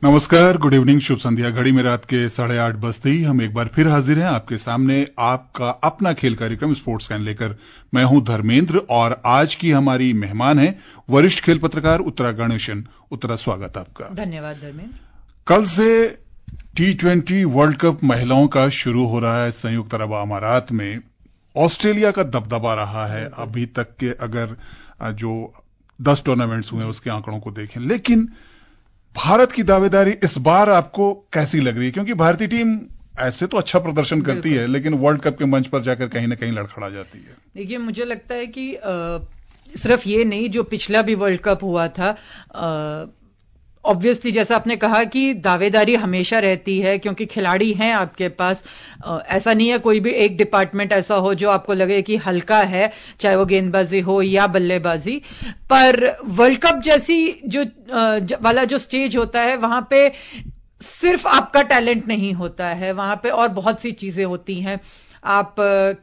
नमस्कार, good evening, शुभ संध्या। घड़ी में रात के 8:30 बजते ही हम एक बार फिर हाजिर हैं आपके सामने आपका अपना खेल कार्यक्रम स्पोर्ट्स कैन लेकर। मैं हूं धर्मेंद्र और आज की हमारी मेहमान है वरिष्ठ खेल पत्रकार उत्तरा गणेशन। उत्तरा, स्वागत आपका। धन्यवाद धर्मेंद्र। कल से T20 वर्ल्ड कप महिलाओं का शुरू हो रहा है संयुक्त अरब अमारात में। ऑस्ट्रेलिया का दबदबा रहा है अभी तक के, अगर जो 10 टूर्नामेंट्स हुए उसके आंकड़ों को देखें, लेकिन भारत की दावेदारी इस बार आपको कैसी लग रही है? क्योंकि भारतीय टीम ऐसे तो अच्छा प्रदर्शन करती है, लेकिन वर्ल्ड कप के मंच पर जाकर कहीं ना कहीं लड़खड़ा जाती है। देखिए, मुझे लगता है कि सिर्फ ये नहीं, जो पिछला भी वर्ल्ड कप हुआ था, ऑब्वियसली जैसा आपने कहा कि दावेदारी हमेशा रहती है क्योंकि खिलाड़ी हैं आपके पास। ऐसा नहीं है कोई भी एक डिपार्टमेंट ऐसा हो जो आपको लगे कि हल्का है, चाहे वो गेंदबाजी हो या बल्लेबाजी। पर वर्ल्ड कप जैसी वाला जो स्टेज होता है, वहां पे सिर्फ आपका टैलेंट नहीं होता है, वहां पे और बहुत सी चीजें होती हैं। आप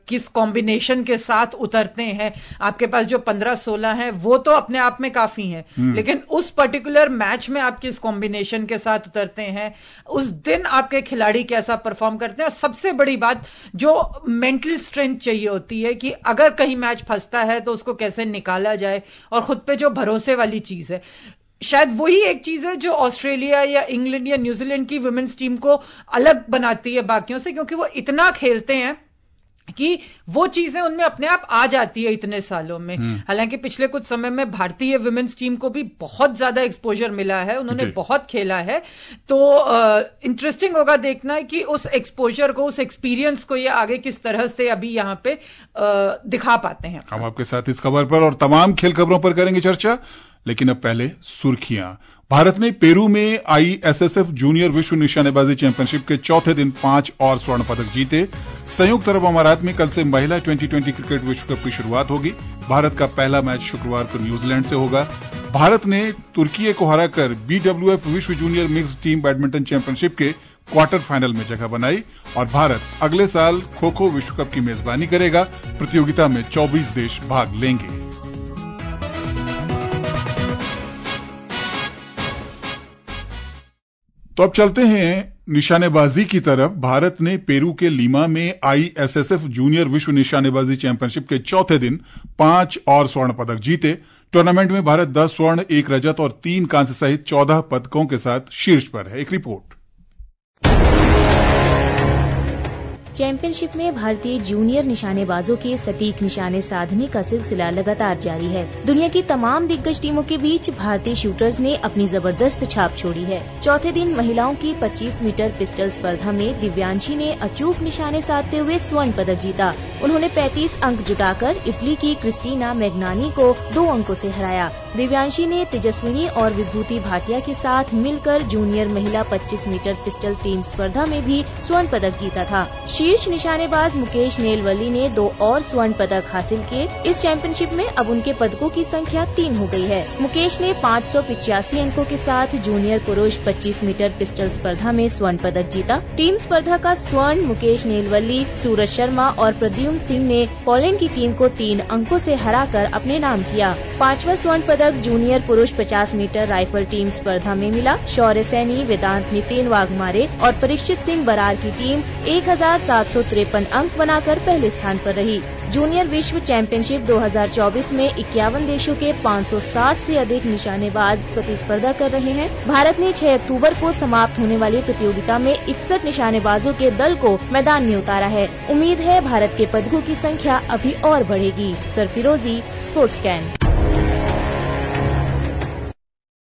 किस कॉम्बिनेशन के साथ उतरते हैं, आपके पास जो 15-16 हैं वो तो अपने आप में काफी हैं, लेकिन उस पर्टिकुलर मैच में आप किस कॉम्बिनेशन के साथ उतरते हैं, उस दिन आपके खिलाड़ी कैसा परफॉर्म करते हैं। और सबसे बड़ी बात, जो मेंटल स्ट्रेंथ चाहिए होती है कि अगर कहीं मैच फंसता है तो उसको कैसे निकाला जाए, और खुद पे जो भरोसे वाली चीज है, शायद वही एक चीज है जो ऑस्ट्रेलिया या इंग्लैंड या न्यूजीलैंड की वुमेन्स टीम को अलग बनाती है बाकियों से, क्योंकि वो इतना खेलते हैं कि वो चीजें उनमें अपने आप आ जाती है इतने सालों में। हालांकि पिछले कुछ समय में भारतीय वुमेन्स टीम को भी बहुत ज्यादा एक्सपोजर मिला है, उन्होंने बहुत खेला है, तो इंटरेस्टिंग होगा देखना है कि उस एक्सपोजर को, उस एक्सपीरियंस को ये आगे किस तरह से अभी यहां पे दिखा पाते हैं। हम आपके साथ इस खबर पर और तमाम खेल खबरों पर करेंगे चर्चा, लेकिन अब पहले सुर्खियां। भारत ने पेरू में ISSF जूनियर विश्व निशानेबाजी चैंपियनशिप के चौथे दिन 5 और स्वर्ण पदक जीते। संयुक्त अरब अमारात में कल से महिला T20 क्रिकेट विश्व कप की शुरुआत होगी। भारत का पहला मैच शुक्रवार को न्यूजीलैंड से होगा। भारत ने तुर्की को हराकर BWF विश्व junior mixed team badminton championship के क्वार्टर फाइनल में जगह बनाई और भारत अगले साल खो खो विश्व कप की मेजबानी करेगा। प्रतियोगिता में 24 देश भाग लेंगे। तो अब चलते हैं निशानेबाजी की तरफ। भारत ने पेरू के लीमा में ISSF जूनियर विश्व निशानेबाजी चैंपियनशिप के चौथे दिन 5 और स्वर्ण पदक जीते। टूर्नामेंट में भारत 10 स्वर्ण, 1 रजत और 3 कांस्य सहित 14 पदकों के साथ शीर्ष पर है। एक रिपोर्ट। चैंपियनशिप में भारतीय जूनियर निशानेबाजों के सटीक निशाने साधने का सिलसिला लगातार जारी है। दुनिया की तमाम दिग्गज टीमों के बीच भारतीय शूटर्स ने अपनी जबरदस्त छाप छोड़ी है। चौथे दिन महिलाओं की 25 मीटर पिस्टल स्पर्धा में दिव्यांशी ने अचूक निशाने साधते हुए स्वर्ण पदक जीता। उन्होंने 35 अंक जुटाकर इटली की क्रिस्टीना मैग्नानी को 2 अंकों से हराया। दिव्यांशी ने तेजस्विनी और विभूति भाटिया के साथ मिलकर जूनियर महिला 25 मीटर पिस्टल टीम स्पर्धा में भी स्वर्ण पदक जीता था। शीर्ष निशानेबाज मुकेश नेलवली ने 2 और स्वर्ण पदक हासिल किए। इस चैंपियनशिप में अब उनके पदकों की संख्या 3 हो गई है। मुकेश ने 585 अंकों के साथ जूनियर पुरुष 25 मीटर पिस्टल स्पर्धा में स्वर्ण पदक जीता। टीम स्पर्धा का स्वर्ण मुकेश नेलवली, सूरज शर्मा और प्रद्युम्न सिंह ने पोलैंड की टीम को 3 अंकों से हराकर अपने नाम किया। 5वां स्वर्ण पदक जूनियर पुरुष 50 मीटर राइफल टीम स्पर्धा में मिला। शौर्य सैनी, वेदांत नितिन वाघमारे और परीक्षित सिंह बरार की टीम 1753 अंक बनाकर पहले स्थान पर रही। जूनियर विश्व चैंपियनशिप 2024 में 51 देशों के 560 से अधिक निशानेबाज प्रतिस्पर्धा कर रहे हैं। भारत ने 6 अक्टूबर को समाप्त होने वाली प्रतियोगिता में 61 निशानेबाजों के दल को मैदान में उतारा है। उम्मीद है भारत के पदकों की संख्या अभी और बढ़ेगी। सरफिरोजी, स्पोर्ट्स कैन।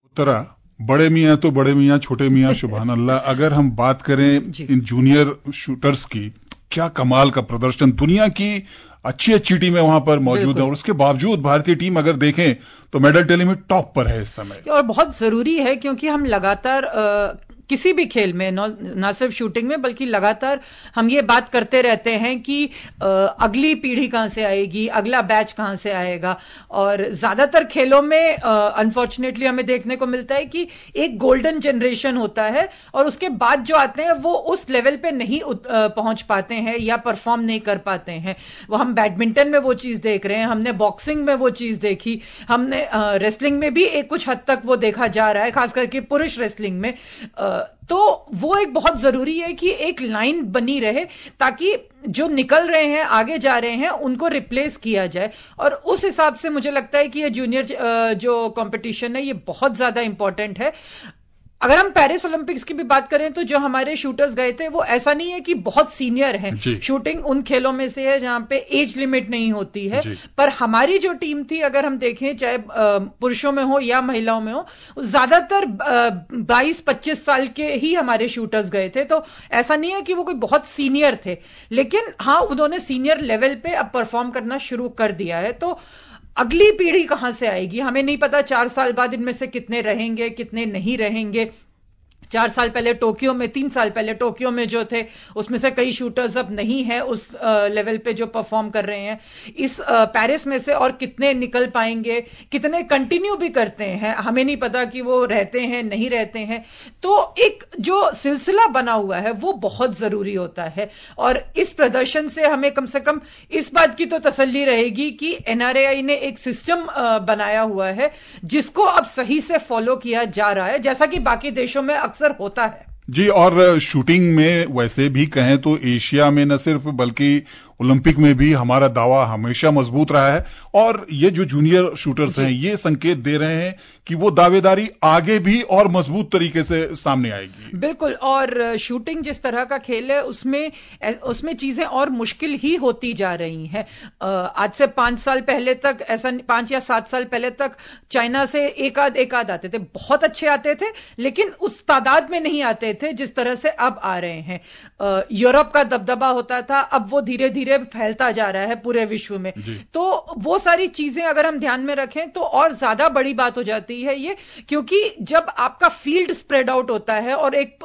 उत्तरा, बड़े मियाँ तो बड़े मियाँ, छोटे मियाँ सुभान अल्लाह। अगर हम बात करें इन जूनियर शूटर्स की, क्या कमाल का प्रदर्शन। दुनिया की अच्छी टीमें वहां पर मौजूद है और उसके बावजूद भारतीय टीम अगर देखें तो मेडल टैली में टॉप पर है इस समय। और बहुत जरूरी है क्योंकि हम लगातार किसी भी खेल में, ना सिर्फ शूटिंग में, बल्कि लगातार हम ये बात करते रहते हैं कि अगली पीढ़ी कहां से आएगी, अगला बैच कहां से आएगा। और ज्यादातर खेलों में अनफॉर्चुनेटली हमें देखने को मिलता है कि एक गोल्डन जनरेशन होता है और उसके बाद जो आते हैं वो उस लेवल पे नहीं पहुंच पाते हैं या परफॉर्म नहीं कर पाते हैं। वो हम बैडमिंटन में वो चीज देख रहे हैं, हमने बॉक्सिंग में वो चीज देखी, हमने रेसलिंग में भी एक कुछ हद तक वो देखा जा रहा है, खास करके पुरुष रेसलिंग में। तो वो एक बहुत जरूरी है कि एक लाइन बनी रहे ताकि जो निकल रहे हैं, आगे जा रहे हैं, उनको रिप्लेस किया जाए। और उस हिसाब से मुझे लगता है कि ये जूनियर जो कंपटीशन है ये बहुत ज्यादा इंपॉर्टेंट है। अगर हम पेरिस ओलंपिक्स की भी बात करें तो जो हमारे शूटर्स गए थे वो ऐसा नहीं है कि बहुत सीनियर हैं। शूटिंग उन खेलों में से है जहां पे एज लिमिट नहीं होती है, पर हमारी जो टीम थी, अगर हम देखें चाहे पुरुषों में हो या महिलाओं में हो, ज्यादातर 22-25 साल के ही हमारे शूटर्स गए थे। तो ऐसा नहीं है कि वो कोई बहुत सीनियर थे, लेकिन हाँ उन्होंने सीनियर लेवल पे अब परफॉर्म करना शुरू कर दिया है। तो अगली पीढ़ी कहां से आएगी हमें नहीं पता। 4 साल बाद इनमें से कितने रहेंगे, कितने नहीं रहेंगे। 4 साल पहले टोक्यो में, 3 साल पहले टोक्यो में जो थे उसमें से कई शूटर्स अब नहीं है उस लेवल पे जो परफॉर्म कर रहे हैं। इस पेरिस में से और कितने निकल पाएंगे, कितने कंटिन्यू भी करते हैं, हमें नहीं पता कि वो रहते हैं नहीं रहते हैं। तो एक जो सिलसिला बना हुआ है वो बहुत जरूरी होता है और इस प्रदर्शन से हमें कम से कम इस बात की तो तसल्ली रहेगी कि एनआरएआई ने एक सिस्टम बनाया हुआ है जिसको अब सही से फॉलो किया जा रहा है, जैसा कि बाकी देशों में होता है। जी, और शूटिंग में वैसे भी कहें तो एशिया में न सिर्फ बल्कि ओलंपिक में भी हमारा दावा हमेशा मजबूत रहा है और ये जो जूनियर शूटर्स हैं ये संकेत दे रहे हैं कि वो दावेदारी आगे भी और मजबूत तरीके से सामने आएगी। बिल्कुल, और शूटिंग जिस तरह का खेल है उसमें चीजें और मुश्किल ही होती जा रही हैं। आज से 5 साल पहले तक, ऐसा 5 या 7 साल पहले तक चाइना से एक आध आते थे, बहुत अच्छे आते थे, लेकिन उस तादाद में नहीं आते थे जिस तरह से अब आ रहे हैं। यूरोप का दबदबा होता था, अब वो धीरे धीरे फैलता जा रहा है पूरे विश्व में। तो वो सारी चीजें अगर हम ध्यान में रखें तो और ज्यादा बड़ी बात हो जाती है ये, क्योंकि जब आपका फील्ड स्प्रेड आउट होता है और एक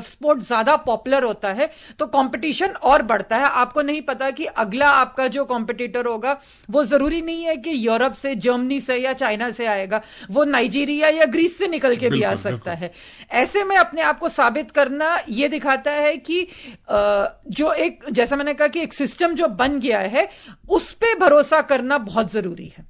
स्पोर्ट ज्यादा पॉपुलर होता है तो कंपटीशन और बढ़ता है। आपको नहीं पता कि अगला आपका जो कॉम्पिटिटर होगा वो जरूरी नहीं है कि यूरोप से, जर्मनी से या चाइना से आएगा, वो नाइजीरिया या ग्रीस से निकल के भी आ सकता है। ऐसे में अपने आप को साबित करना ये दिखाता है कि जो एक, जैसा मैंने कहा कि एक सिस्टम जो बन गया है उस पे भरोसा करना बहुत जरूरी है।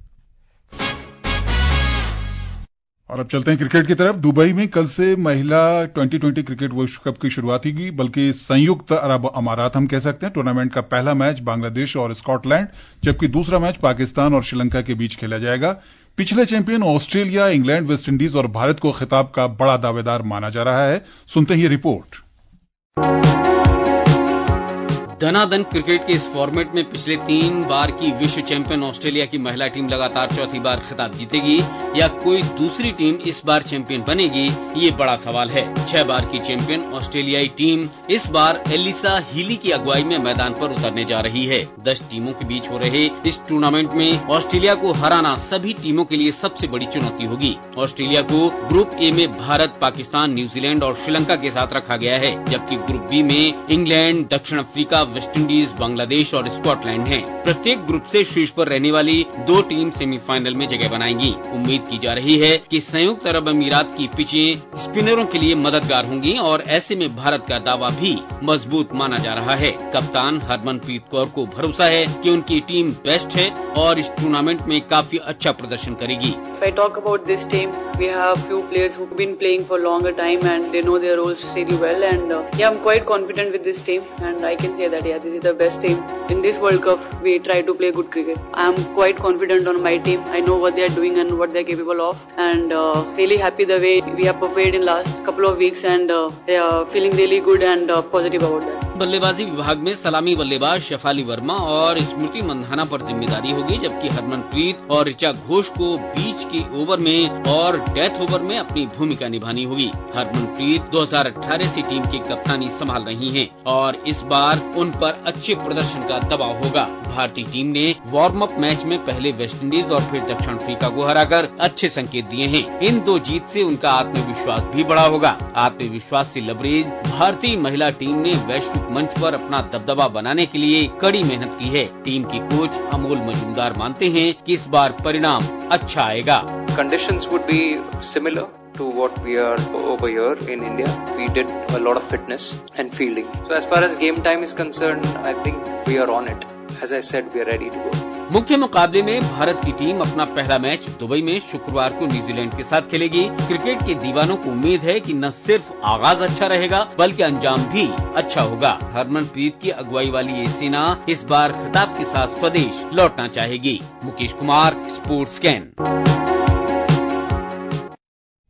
और अब चलते हैं क्रिकेट की तरफ। दुबई में कल से महिला 2020 क्रिकेट विश्व कप की शुरुआत होगी, बल्कि संयुक्त अरब अमारात हम कह सकते हैं। टूर्नामेंट का पहला मैच बांग्लादेश और स्कॉटलैंड, जबकि दूसरा मैच पाकिस्तान और श्रीलंका के बीच खेला जाएगा। पिछले चैंपियन ऑस्ट्रेलिया, इंग्लैंड, वेस्टइंडीज और भारत को खिताब का बड़ा दावेदार माना जा रहा है। सुनते हैं ये रिपोर्ट। धनाधन क्रिकेट के इस फॉर्मेट में पिछले 3 बार की विश्व चैंपियन ऑस्ट्रेलिया की महिला टीम लगातार चौथी बार खिताब जीतेगी या कोई दूसरी टीम इस बार चैंपियन बनेगी, ये बड़ा सवाल है। 6 बार की चैंपियन ऑस्ट्रेलियाई टीम इस बार एलिसा हीली की अगुवाई में मैदान पर उतरने जा रही है। 10 टीमों के बीच हो रहे इस टूर्नामेंट में ऑस्ट्रेलिया को हराना सभी टीमों के लिए सबसे बड़ी चुनौती होगी। ऑस्ट्रेलिया को ग्रुप ए में भारत, पाकिस्तान, न्यूजीलैंड और श्रीलंका के साथ रखा गया है, जबकि ग्रुप बी में इंग्लैंड, दक्षिण अफ्रीका, वेस्टइंडीज, बांग्लादेश और स्कॉटलैंड हैं। प्रत्येक ग्रुप से शीर्ष पर रहने वाली 2 टीम सेमीफाइनल में जगह बनाएंगी। उम्मीद की जा रही है कि संयुक्त अरब अमीरात की पिचें स्पिनरों के लिए मददगार होंगी और ऐसे में भारत का दावा भी मजबूत माना जा रहा है। कप्तान हरमनप्रीत कौर को भरोसा है कि उनकी टीम बेस्ट है और इस टूर्नामेंट में काफी अच्छा प्रदर्शन करेगी। If I talk about this team, we have few players who've been playing for longer time and they know their roles really well. And I'm quite confident with this team, and I can say that this is the best team in this World Cup. We try to play good cricket. I'm quite confident on my team. I know what they are doing and what they are capable of, and really happy the way we have prepared in last couple of weeks, and feeling really good and positive about that. बल्लेबाजी विभाग में सलामी बल्लेबाज शेफाली वर्मा और स्मृति मंधाना पर जिम्मेदारी होगी, जबकि हरमनप्रीत और ऋचा घोष को बीच के ओवर में और डेथ ओवर में अपनी भूमिका निभानी होगी। हरमनप्रीत 2018 से टीम की कप्तानी संभाल रही हैं और इस बार उन पर अच्छे प्रदर्शन का दबाव होगा। भारतीय टीम ने वार्म अप मैच में पहले वेस्टइंडीज और फिर दक्षिण अफ्रीका को हराकर अच्छे संकेत दिए हैं। इन 2 जीत से उनका आत्मविश्वास भी बढ़ा होगा। आत्मविश्वास से लबरेज भारतीय महिला टीम ने वैश्विक मंच पर अपना दबदबा बनाने के लिए कड़ी मेहनत की है। टीम के कोच अमोल मजूमदार मानते हैं कि इस बार परिणाम अच्छा आएगा। Conditions would be similar to what we are over here in India. We did a lot of fitness and fielding. So as far as game time is concerned, I think we are on it. As I said, we are ready to go. मुख्य मुकाबले में भारत की team अपना पहला match Dubai में शुक्रवार को New Zealand के साथ खेलेगी। क्रिकेट के दीवानों को उम्मीद है कि न सिर्फ आगाज अच्छा रहेगा बल्कि अंजाम भी अच्छा होगा। हरमनप्रीत की अगुवाई वाली ये सेना इस बार खिताब के साथ स्वदेश लौटना चाहेगी। Mukesh Kumar, sports scan.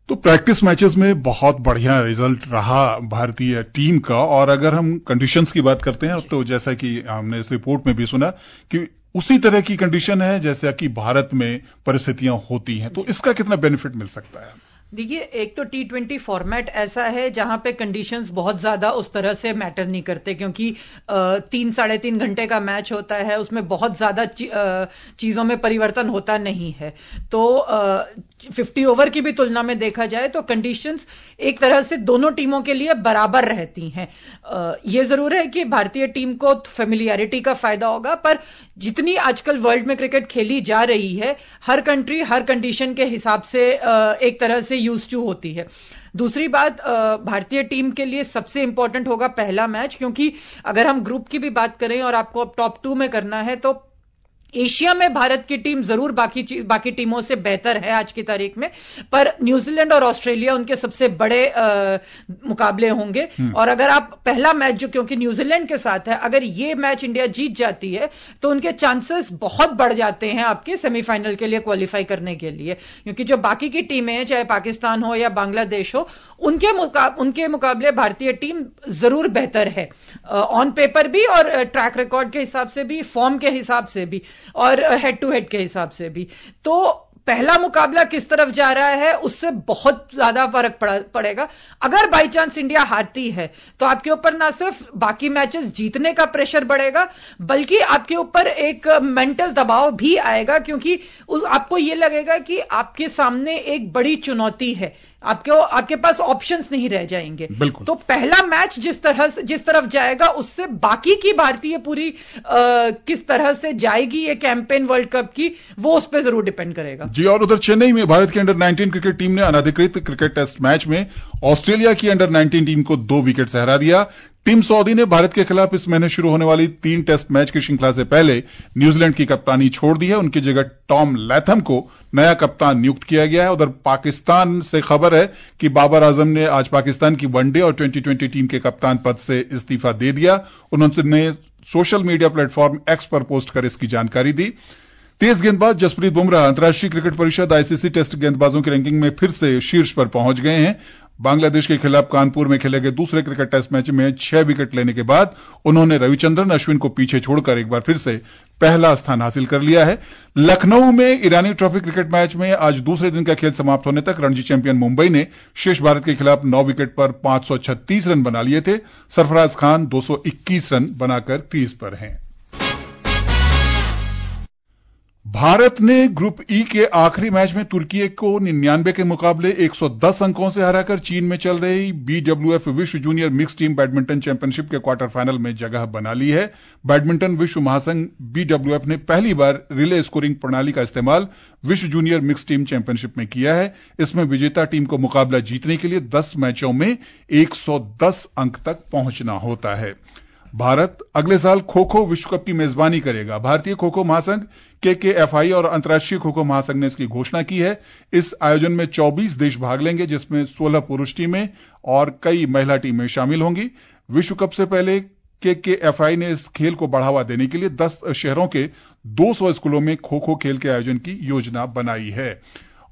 तो प्रैक्टिस मैचेस में बहुत बढ़िया रिजल्ट रहा भारतीय टीम का। और अगर हम कंडीशंस की बात करते हैं तो जैसा कि हमने इस रिपोर्ट में भी सुना कि उसी तरह की कंडीशन है जैसा कि भारत में परिस्थितियां होती हैं, तो इसका कितना बेनिफिट मिल सकता है? देखिए, एक तो T20 फॉर्मेट ऐसा है जहां पे कंडीशंस बहुत ज्यादा उस तरह से मैटर नहीं करते, क्योंकि 3-3.5 घंटे का मैच होता है, उसमें बहुत ज्यादा चीजों में परिवर्तन होता नहीं है। तो 50 ओवर की भी तुलना में देखा जाए तो कंडीशंस एक तरह से दोनों टीमों के लिए बराबर रहती हैं। ये जरूर है कि भारतीय टीम को फेमिलियरिटी का फायदा होगा, पर जितनी आजकल वर्ल्ड में क्रिकेट खेली जा रही है, हर कंट्री हर कंडीशन के हिसाब से एक तरह से यूज टू होती है। दूसरी बात, भारतीय टीम के लिए सबसे इंपॉर्टेंट होगा पहला मैच, क्योंकि अगर हम ग्रुप की भी बात करें और आपको अब टॉप 2 में करना है तो एशिया में भारत की टीम जरूर बाकी टीमों से बेहतर है आज की तारीख में, पर न्यूजीलैंड और ऑस्ट्रेलिया उनके सबसे बड़े मुकाबले होंगे। और अगर आप पहला मैच जो क्योंकि न्यूजीलैंड के साथ है, अगर ये मैच इंडिया जीत जाती है तो उनके चांसेस बहुत बढ़ जाते हैं आपके सेमीफाइनल के लिए क्वालिफाई करने के लिए, क्योंकि जो बाकी की टीमें हैं, चाहे पाकिस्तान हो या बांग्लादेश हो, उनके मुकाबले भारतीय टीम जरूर बेहतर है, ऑन पेपर भी और ट्रैक रिकॉर्ड के हिसाब से भी, फॉर्म के हिसाब से भी और हेड टू हेड के हिसाब से भी। तो पहला मुकाबला किस तरफ जा रहा है उससे बहुत ज्यादा फर्क पड़ेगा। अगर बाई चांस इंडिया हारती है तो आपके ऊपर ना सिर्फ बाकी मैचेस जीतने का प्रेशर बढ़ेगा, बल्कि आपके ऊपर एक मेंटल दबाव भी आएगा, क्योंकि आपको यह लगेगा कि आपके सामने एक बड़ी चुनौती है, आपके पास ऑप्शंस नहीं रह जाएंगे। तो पहला मैच जिस तरफ जाएगा उससे बाकी की भारतीय पूरी किस तरह से जाएगी ये कैंपेन वर्ल्ड कप की, वो उस पर जरूर डिपेंड करेगा जी। और उधर चेन्नई में भारत की अंडर 19 क्रिकेट टीम ने अनधिकृत क्रिकेट टेस्ट मैच में ऑस्ट्रेलिया की अंडर 19 टीम को 2 विकेट से हरा दिया। टीम सऊदी ने भारत के खिलाफ इस महीने शुरू होने वाली 3 टेस्ट मैच की श्रृंखला से पहले न्यूजीलैंड की कप्तानी छोड़ दी है। उनकी जगह टॉम लैथम को नया कप्तान नियुक्त किया गया है। उधर पाकिस्तान से खबर है कि बाबर आजम ने आज पाकिस्तान की वनडे और 2020 टीम के कप्तान पद से इस्तीफा दे दिया। उन्होंने सोशल मीडिया प्लेटफॉर्म एक्स पर पोस्ट कर इसकी जानकारी दी। तेज गेंदबाज जसप्रीत बुमराह अंतर्राष्ट्रीय क्रिकेट परिषद आईसीसी टेस्ट गेंदबाजों की रैंकिंग में फिर से शीर्ष पर पहुंच गए हैं। बांग्लादेश के खिलाफ कानपुर में खेले गए दूसरे क्रिकेट टेस्ट मैच में 6 विकेट लेने के बाद उन्होंने रविचंद्रन अश्विन को पीछे छोड़कर एक बार फिर से पहला स्थान हासिल कर लिया है। लखनऊ में ईरानी ट्रॉफी क्रिकेट मैच में आज दूसरे दिन का खेल समाप्त होने तक रणजी चैंपियन मुंबई ने शेष भारत के खिलाफ 9 विकेट पर 536 रन बना लिए थे। सरफराज खान 221 रन बनाकर क्रीज पर हैं। भारत ने ग्रुप ई के आखिरी मैच में तुर्की को 99 के मुकाबले 110 अंकों से हराकर चीन में चल रही BWF विश्व junior mix team badminton championship के क्वार्टर फाइनल में जगह बना ली है। बैडमिंटन विश्व महासंघ BWF ने पहली बार रिले स्कोरिंग प्रणाली का इस्तेमाल विश्व जूनियर मिक्स टीम चैंपियनशिप में किया है। इसमें विजेता टीम को मुकाबला जीतने के लिए 10 मैचों में 110 अंक तक पहुंचना होता है। भारत अगले साल खो खो विश्व कप की मेजबानी करेगा। भारतीय खो खो महासंघ KKFI और अंतर्राष्ट्रीय खो खो महासंघ ने इसकी घोषणा की है। इस आयोजन में 24 देश भाग लेंगे, जिसमें 16 पुरुष टीमें और कई महिला टीमें शामिल होंगी। विश्व कप से पहले KKFI ने इस खेल को बढ़ावा देने के लिए 10 शहरों के 200 स्कूलों में खो खो खेल के आयोजन की योजना बनाई है।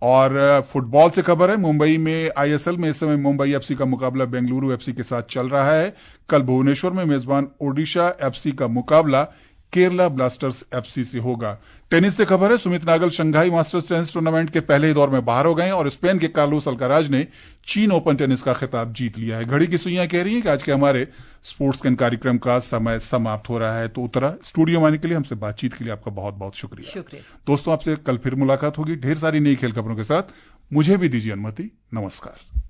और फुटबॉल से खबर है, मुंबई में आईएसएल में इस समय मुंबई एफसी का मुकाबला बेंगलुरु एफसी के साथ चल रहा है। कल भुवनेश्वर में मेजबान ओडिशा एफसी का मुकाबला केरला ब्लास्टर्स एफसी से होगा। टेनिस से खबर है, Sumit Nagal Shanghai Masters tennis tournament के पहले ही दौर में बाहर हो गए और स्पेन के कार्लोस अल्काराज ने चीन ओपन टेनिस का खिताब जीत लिया है। घड़ी की सुइयां कह रही हैं कि आज के हमारे स्पोर्ट्स कैन कार्यक्रम का समय समाप्त हो रहा है, तो उत्तरा स्टूडियो में आने के लिए, हमसे बातचीत के लिए आपका बहुत बहुत शुक्रिया। दोस्तों, आपसे कल फिर मुलाकात होगी ढेर सारी नई खेल खबरों के साथ। मुझे भी दीजिए अनुमति। नमस्कार।